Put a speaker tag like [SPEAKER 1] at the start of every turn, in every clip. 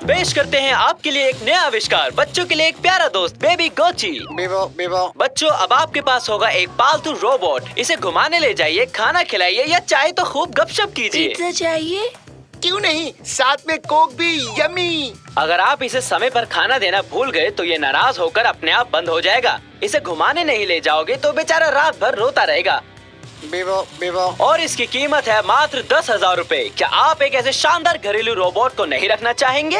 [SPEAKER 1] पेश करते हैं आपके लिए एक नया आविष्कार, बच्चों के लिए एक प्यारा दोस्त, बेबी गोची।
[SPEAKER 2] बीबो।
[SPEAKER 1] बच्चों, अब आपके पास होगा एक पालतू रोबोट। इसे घुमाने ले जाइए, खाना खिलाइए या चाहे तो खूब गपशप कीजिए।
[SPEAKER 3] पिज्जा चाहिए?
[SPEAKER 2] क्यों नहीं, साथ में कोक भी। यमी।
[SPEAKER 1] अगर आप इसे समय पर खाना देना भूल गए तो ये नाराज होकर अपने आप बंद हो जाएगा। इसे घुमाने नहीं ले जाओगे तो बेचारा रात भर रोता रहेगा।
[SPEAKER 2] बीबो।
[SPEAKER 1] और इसकी कीमत है मात्र 10,000 रूपए। क्या आप एक ऐसे शानदार घरेलू रोबोट को नहीं रखना चाहेंगे?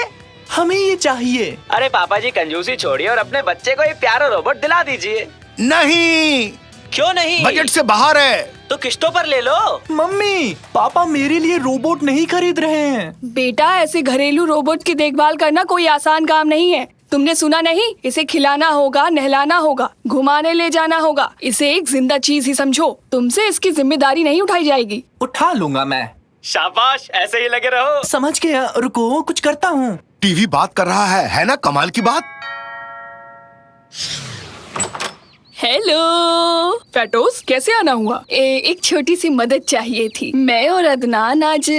[SPEAKER 4] हमें ये चाहिए।
[SPEAKER 1] अरे पापा जी, कंजूसी छोड़िए और अपने बच्चे को एक प्यारा रोबोट दिला दीजिए।
[SPEAKER 2] नहीं,
[SPEAKER 1] क्यों नहीं?
[SPEAKER 2] बजट से बाहर है।
[SPEAKER 1] तो किस्तों पर ले लो।
[SPEAKER 4] मम्मी, पापा मेरे लिए रोबोट नहीं खरीद रहे हैं।
[SPEAKER 3] बेटा, ऐसे घरेलू रोबोट की देखभाल करना कोई आसान काम नहीं है। तुमने सुना नहीं? इसे खिलाना होगा, नहलाना होगा, घुमाने ले जाना होगा। इसे एक जिंदा चीज ही समझो। तुमसे इसकी जिम्मेदारी नहीं उठाई जाएगी।
[SPEAKER 4] उठा लूंगा मैं।
[SPEAKER 1] शाबाश, ऐसे ही लगे रहो।
[SPEAKER 4] समझ गया, रुको कुछ करता हूँ।
[SPEAKER 2] टीवी बात कर रहा है ना? कमाल की बात।
[SPEAKER 3] हेलो फैटोस, कैसे आना हुआ? एक छोटी सी मदद चाहिए थी। मैं और अदनान आज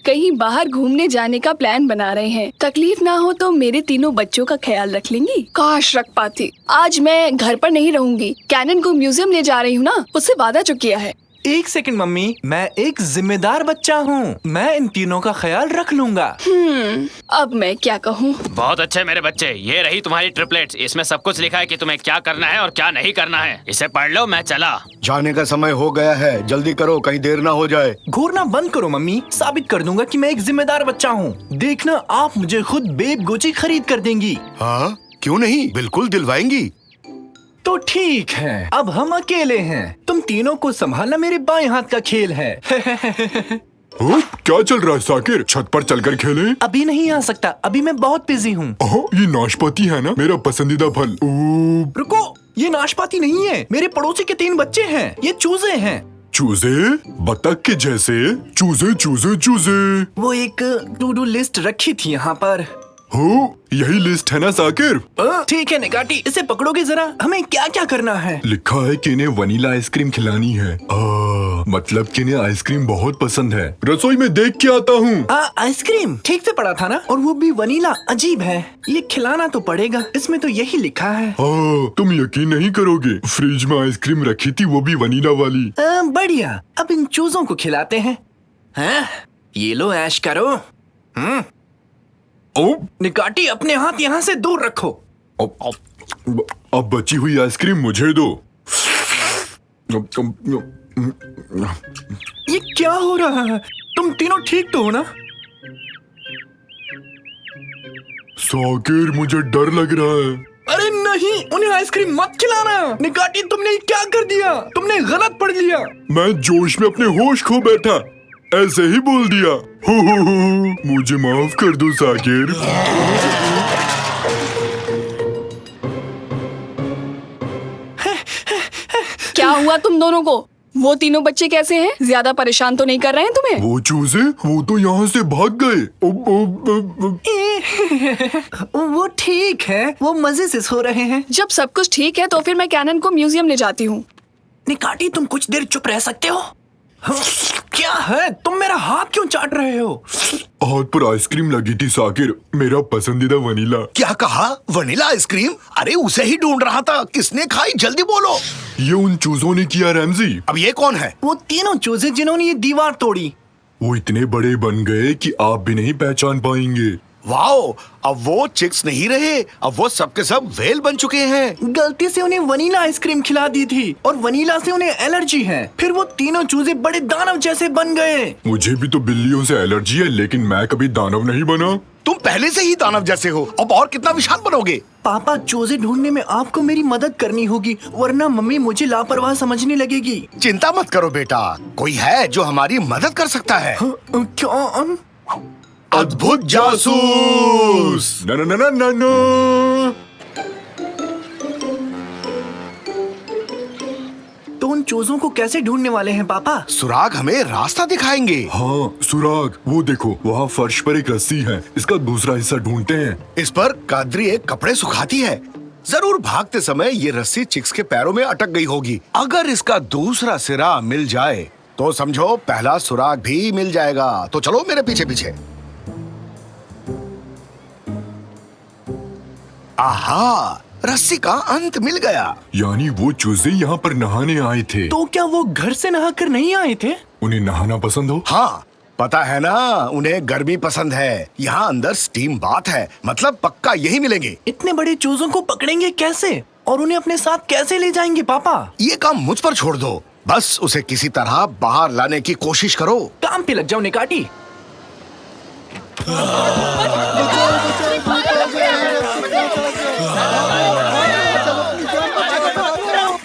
[SPEAKER 3] कहीं बाहर घूमने जाने का प्लान बना रहे हैं। तकलीफ ना हो तो मेरे तीनों बच्चों का ख्याल रख लेंगी? काश रख पाती। आज मैं घर पर नहीं रहूंगी, कैनन को म्यूजियम ले जा रही हूँ ना, उससे वादा जो किया है।
[SPEAKER 4] एक सेकंड मम्मी, मैं एक जिम्मेदार बच्चा हूँ। मैं इन तीनों का ख्याल रख लूंगा।
[SPEAKER 3] अब मैं क्या कहूँ?
[SPEAKER 5] बहुत अच्छे मेरे बच्चे, ये रही तुम्हारी ट्रिपलेट्स। इसमें सब कुछ लिखा है कि तुम्हें क्या करना है और क्या नहीं करना है। इसे पढ़ लो, मैं चला।
[SPEAKER 2] जाने का समय हो गया है, जल्दी करो, कहीं देर ना हो जाए।
[SPEAKER 4] घूरना बंद करो मम्मी, साबित कर दूंगा कि मैं एक जिम्मेदार बच्चा हूँ। देखना, आप मुझे खुद बेब गोची खरीद कर देंगी।
[SPEAKER 2] हाँ, क्यों नहीं, बिल्कुल दिलवाएंगी।
[SPEAKER 4] तो ठीक है, अब हम अकेले हैं। तुम तीनों को संभालना मेरे बाएं हाथ का खेल है।
[SPEAKER 6] क्या चल रहा है साकिर? छत पर चलकर खेलें?
[SPEAKER 4] अभी नहीं आ सकता, अभी मैं बहुत बिजी हूँ।
[SPEAKER 6] ये नाशपाती है ना, मेरा पसंदीदा फल।
[SPEAKER 4] रुको, ये नाशपाती नहीं है। मेरे पड़ोसी के 3 बच्चे हैं। ये चूजे हैं।
[SPEAKER 6] चूजे? बतख के जैसे? चूजे चूजे चूजे।
[SPEAKER 4] वो एक टू डू लिस्ट रखी थी यहाँ पर।
[SPEAKER 6] हो, यही लिस्ट है ना साकिर?
[SPEAKER 4] ठीक है निगाटी, इसे पकड़ोगे जरा? हमें क्या क्या करना है?
[SPEAKER 6] लिखा है कि इन्हें वनीला आइसक्रीम खिलानी है। मतलब कि इन्हें आइसक्रीम बहुत पसंद है। रसोई में देख के आता हूँ।
[SPEAKER 4] आइसक्रीम ठीक से पढ़ा था ना? और वो भी वनीला। अजीब है, ये खिलाना तो पड़ेगा। इसमें तो यही लिखा है।
[SPEAKER 6] तुम यकीन नहीं करोगे, फ्रिज में आइसक्रीम रखी थी, वो भी वनीला वाली।
[SPEAKER 4] बढ़िया, अब इन चूजों को खिलाते हैं। ये लो, ऐश करो। निकाटी, अपने हाथ यहाँ से दूर रखो।
[SPEAKER 6] अब बची हुई आइसक्रीम मुझे दो।
[SPEAKER 4] ये क्या हो रहा है? तुम तीनों ठीक तो हो ना?
[SPEAKER 6] साकिर, मुझे डर लग रहा है।
[SPEAKER 4] अरे नहीं, उन्हें आइसक्रीम मत खिलाना। निकाटी, तुमने क्या कर दिया? तुमने गलत पढ़ लिया।
[SPEAKER 6] मैं जोश में अपने होश खो बैठा, ऐसे ही बोल दिया। मुझे माफ कर दो साकिर।
[SPEAKER 3] क्या हुआ तुम दोनों को? वो तीनों बच्चे कैसे हैं? ज्यादा परेशान तो नहीं कर रहे हैं तुम्हें?
[SPEAKER 6] वो चूजे, वो तो यहाँ से भाग गए।
[SPEAKER 4] वो ठीक है, वो मजे से सो रहे हैं।
[SPEAKER 3] जब सब कुछ ठीक है तो फिर मैं कैनन को म्यूजियम ले जाती हूँ।
[SPEAKER 4] निकाटी, तुम कुछ देर चुप रह सकते हो? क्या है, तुम मेरा हाथ क्यों चाट रहे हो?
[SPEAKER 6] हाथ पर आइसक्रीम लगी थी साकिर, मेरा पसंदीदा वनीला।
[SPEAKER 2] क्या कहा? Vanilla ice cream? अरे उसे ही ढूंढ रहा था। किसने खाई? जल्दी बोलो।
[SPEAKER 6] ये उन चूजों ने किया रैमजी।
[SPEAKER 2] अब ये कौन है?
[SPEAKER 4] वो तीनों चूजे जिन्होंने ये दीवार तोड़ी।
[SPEAKER 6] वो इतने बड़े बन गए कि आप भी नहीं पहचान पाएंगे।
[SPEAKER 2] वाओ, अब वो चिक्स नहीं रहे, अब वो सब के सब व्हेल बन चुके हैं।
[SPEAKER 4] गलती से उन्हें वनीला आइसक्रीम खिला दी थी और वनीला से उन्हें एलर्जी है। फिर वो तीनों चूजे बड़े दानव जैसे बन गए।
[SPEAKER 6] मुझे भी तो बिल्लियों से एलर्जी है, लेकिन मैं कभी दानव नहीं बना।
[SPEAKER 2] तुम पहले से ही दानव जैसे हो, अब और कितना विशाल बनोगे?
[SPEAKER 4] पापा, चूजे ढूंढने में आपको मेरी मदद करनी होगी, वरना मम्मी मुझे लापरवाह समझने लगेगी।
[SPEAKER 2] चिंता मत करो बेटा, कोई है जो हमारी मदद कर सकता है।
[SPEAKER 4] क्या?
[SPEAKER 2] अद्भुत जासूस।
[SPEAKER 6] ना ना ना ना ना ना।
[SPEAKER 4] तो उन चूजों को कैसे ढूंढने वाले हैं पापा?
[SPEAKER 2] सुराग हमें रास्ता दिखाएंगे।
[SPEAKER 6] हाँ, सुराग, वो देखो, वहाँ फर्श पर एक रस्सी है। इसका दूसरा हिस्सा ढूंढते हैं।
[SPEAKER 2] इस पर कादरी एक कपड़े सुखाती है। जरूर भागते समय ये रस्सी चिक्स के पैरों में अटक गई होगी। अगर इसका दूसरा सिरा मिल जाए तो समझो पहला सुराग भी मिल जाएगा। तो चलो मेरे पीछे पीछे। आहा, रस्सी का अंत मिल गया।
[SPEAKER 6] यानी वो चूजे यहाँ पर नहाने आए थे।
[SPEAKER 4] तो क्या वो घर से नहाकर नहीं आए थे?
[SPEAKER 6] उन्हें नहाना पसंद हो?
[SPEAKER 2] हाँ, पता है ना, उन्हें गर्मी पसंद है। यहाँ अंदर स्टीम बाथ है, मतलब पक्का यही मिलेंगे।
[SPEAKER 4] इतने बड़े चूजों को पकड़ेंगे कैसे और उन्हें अपने साथ कैसे ले जाएंगे पापा?
[SPEAKER 2] ये काम मुझ पर छोड़ दो, बस उसे किसी तरह बाहर लाने की कोशिश करो।
[SPEAKER 4] काम पे लग जाओ निकाटी।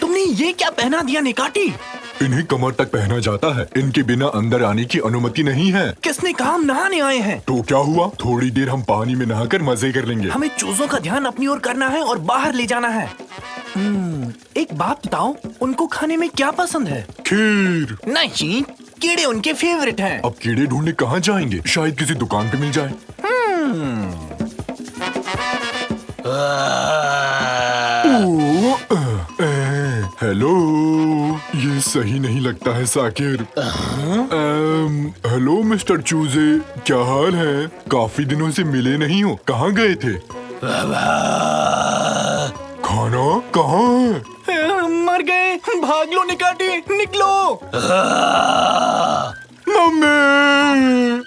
[SPEAKER 4] तुमने ये क्या पहना दिया निकाटी?
[SPEAKER 6] इन्हें कमर तक पहना जाता है। इनके बिना अंदर आने की अनुमति नहीं है।
[SPEAKER 4] किसने कहा हम नहाने आए हैं?
[SPEAKER 6] तो क्या हुआ, थोड़ी देर हम पानी में नहाकर मजे कर लेंगे।
[SPEAKER 4] हमें चूजों का ध्यान अपनी ओर करना है और बाहर ले जाना है। एक बात बताओ, उनको खाने में क्या पसंद है?
[SPEAKER 6] खीर।
[SPEAKER 4] नहीं, कीड़े उनके फेवरेट हैं।
[SPEAKER 6] अब कीड़े ढूंढने कहाँ जाएंगे? शायद किसी दुकान पे मिल जाए। हेलो, ये सही नहीं लगता है साकिर। हेलो मिस्टर चूजे, क्या हाल है? काफी दिनों से मिले नहीं हो, कहाँ गए थे? खाना कहाँ है?
[SPEAKER 4] मर गए, भाग लो निकाटी, निकलो।
[SPEAKER 6] मम्मी,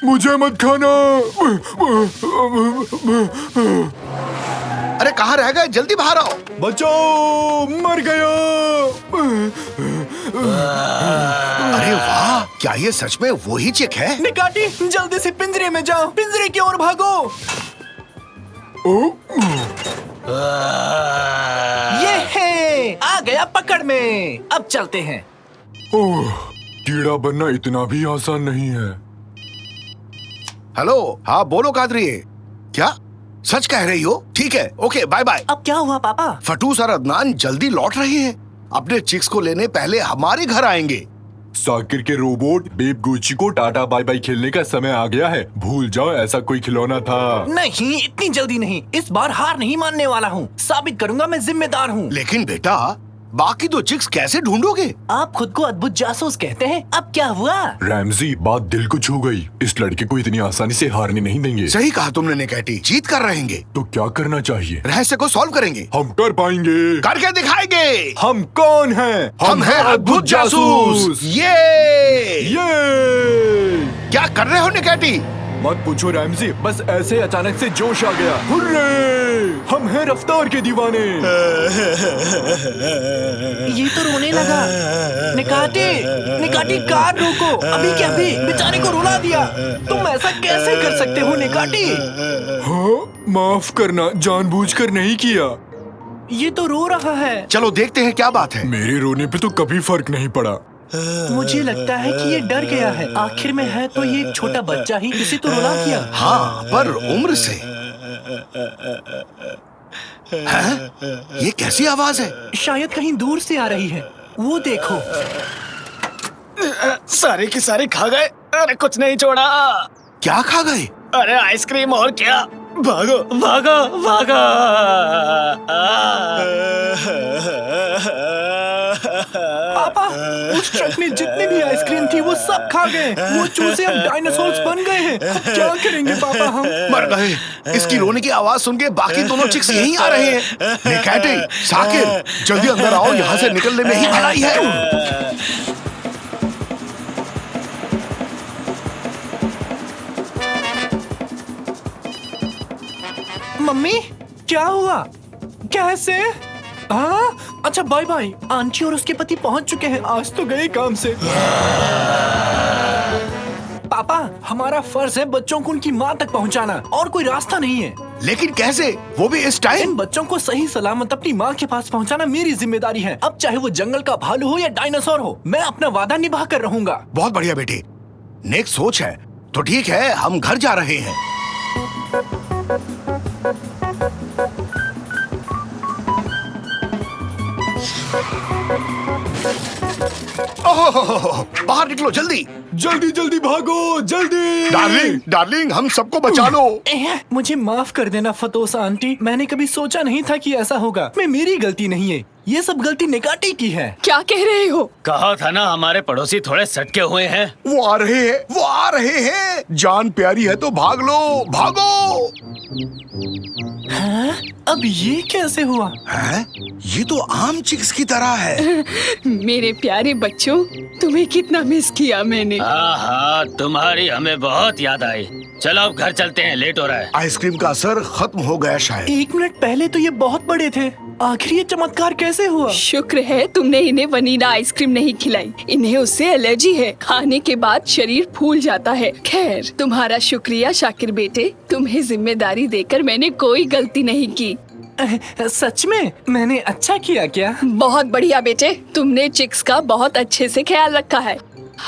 [SPEAKER 6] मुझे मत खाना।
[SPEAKER 2] अरे कहाँ रह गए, जल्दी बाहर आओ।
[SPEAKER 6] बचाओ, मर गया।
[SPEAKER 2] अरे वाह, क्या ये सच में वही चिक है?
[SPEAKER 4] निकाटी, जल्दी से पिंजरे में जाओ, पिंजरे की ओर भागो। ये है, आ गया पकड़ में। अब चलते हैं।
[SPEAKER 6] ओह, कीड़ा बनना इतना भी आसान नहीं है।
[SPEAKER 2] हेलो, हाँ बोलो कादरी, क्या सच कह रही हो? ठीक है, ओके, बाय बाय।
[SPEAKER 4] अब क्या हुआ पापा?
[SPEAKER 2] फटूस और अदनान जल्दी लौट रहे हैं। अपने चिक्स को लेने पहले हमारे घर आएंगे।
[SPEAKER 6] साकिर के रोबोट बेब गुची को टाटा बाय बाय खेलने का समय आ गया है। भूल जाओ ऐसा कोई खिलौना था।
[SPEAKER 4] नहीं, इतनी जल्दी नहीं। इस बार हार नहीं मानने वाला हूँ। साबित करूंगा मैं जिम्मेदार हूँ।
[SPEAKER 2] लेकिन बेटा, बाकी दो चिक्स कैसे ढूंढोगे?
[SPEAKER 4] आप खुद को अद्भुत जासूस कहते हैं। अब क्या हुआ?
[SPEAKER 6] रैमजी, बात दिल को छू गई। इस लड़के को इतनी आसानी से हारने नहीं देंगे।
[SPEAKER 2] सही कहा तुमने निकैटी, जीत कर रहेंगे।
[SPEAKER 6] तो क्या करना चाहिए?
[SPEAKER 2] रहस्य को सॉल्व करेंगे।
[SPEAKER 6] हम कर पाएंगे।
[SPEAKER 2] करके दिखाएंगे।
[SPEAKER 6] हम कौन हैं?
[SPEAKER 2] हम हैं अद्भुत जासूस। ये क्या कर रहे हो निकैटी?
[SPEAKER 6] मत पूछो रैमजी, बस ऐसे अचानक से जोश आ गया। हुर्रे! हम हैं रफ्तार के दीवाने।
[SPEAKER 4] ये तो रोने लगा। निकाटी, निकाटी, कार रोको, अभी के अभी बेचारे को रुला दिया। तुम ऐसा कैसे कर सकते हो निकाटी?
[SPEAKER 6] हाँ, माफ करना, जानबूझकर नहीं किया।
[SPEAKER 4] ये तो रो रहा है।
[SPEAKER 2] चलो देखते हैं क्या बात है।
[SPEAKER 6] मेरे रोने पे तो कभी फर्क नहीं पड़ा।
[SPEAKER 4] मुझे लगता है कि ये डर गया है। आखिर में है तो ये एक छोटा बच्चा ही, इसे तो रुला दिया।
[SPEAKER 2] हाँ, पर उम्र से। हैं? ये कैसी आवाज है?
[SPEAKER 4] शायद कहीं दूर से आ रही है। वो देखो।
[SPEAKER 1] सारे के सारे खा गए। अरे कुछ नहीं छोड़ा।
[SPEAKER 2] क्या खा गए?
[SPEAKER 1] अरे आइसक्रीम और क्या। भागो भागो भागो।
[SPEAKER 4] पापा, उस ट्रक में जितनी भी आइसक्रीम थी वो सब खा गए। वो चूजे अब डायनासोर्स बन गए हैं। अब क्या करेंगे पापा हम?
[SPEAKER 2] मर गए। इसकी रोने की आवाज सुन के बाकी दोनों चिक्स यहीं आ रहे हैं। निकैटी, साकिर, जल्दी अंदर आओ, यहाँ से निकलने में ही भलाई है।
[SPEAKER 4] मम्मी, क्या हुआ? कैसे? हाँ, अच्छा बाय बाय। आंटी और उसके पति पहुंच चुके हैं। आज तो गए काम से। पापा, हमारा फर्ज है बच्चों को उनकी माँ तक पहुंचाना, और कोई रास्ता नहीं है।
[SPEAKER 2] लेकिन कैसे, वो भी इस टाइम?
[SPEAKER 4] इन बच्चों को सही सलामत अपनी माँ के पास पहुंचाना मेरी जिम्मेदारी है। अब चाहे वो जंगल का भालू हो या डायनासोर हो, मैं अपना वादा निभा कर रहूंगा।
[SPEAKER 2] बहुत बढ़िया बेटी, नेक सोच है। तो ठीक है, हम घर जा रहे हैं। ओह, बाहर निकलो जल्दी।
[SPEAKER 6] जल्दी जल्दी भागो, जल्दी।
[SPEAKER 2] डार्लिंग, डार्लिंग, हम सबको बचा लो।
[SPEAKER 4] मुझे माफ कर देना फतोसा आंटी। मैंने कभी सोचा नहीं था कि ऐसा होगा। मैं मेरी गलती नहीं है। ये सब गलती निकाटी की है।
[SPEAKER 3] क्या कह रहे हो?
[SPEAKER 5] कहा था ना हमारे पड़ोसी थोड़े सटके हुए हैं।
[SPEAKER 2] वो आ रहे हैं, वो आ रहे हैं। जान प्यारी है तो भाग लो, भागो।
[SPEAKER 4] हाँ? अब ये कैसे हुआ?
[SPEAKER 2] हैं? ये तो आम चिक्स की तरह है।
[SPEAKER 3] मेरे प्यारे बच्चों, तुम्हें कितना मिस किया मैंने।
[SPEAKER 5] हाँ, तुम्हारी हमें बहुत याद आई। चलो अब घर चलते हैं, लेट हो रहा है।
[SPEAKER 2] आइसक्रीम का असर खत्म हो गया शायद।
[SPEAKER 4] 1 मिनट पहले तो ये बहुत बड़े थे, आखिर ये चमत्कार कैसे हुआ?
[SPEAKER 3] शुक्र है तुमने इन्हें वनीला आइसक्रीम नहीं खिलाई। इन्हें उससे एलर्जी है। खाने के बाद शरीर फूल जाता है। खैर, तुम्हारा शुक्रिया शाकिर बेटे। तुम्हें जिम्मेदारी देकर मैंने कोई गलती नहीं की।
[SPEAKER 4] सच में मैंने अच्छा किया क्या?
[SPEAKER 3] बहुत बढ़िया बेटे, तुमने चिक्स का बहुत अच्छे से ख्याल रखा है।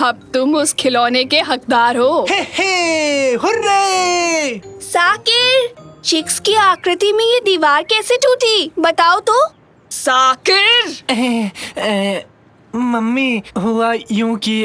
[SPEAKER 3] अब तुम उस खिलौने के हकदार हो।
[SPEAKER 4] हे, हुर्रे!
[SPEAKER 7] साकिर, चिक्स की आकृति में ये दीवार कैसे टूटी? बताओ तो।
[SPEAKER 3] साकिर!
[SPEAKER 4] मम्मी, हुआ यूं कि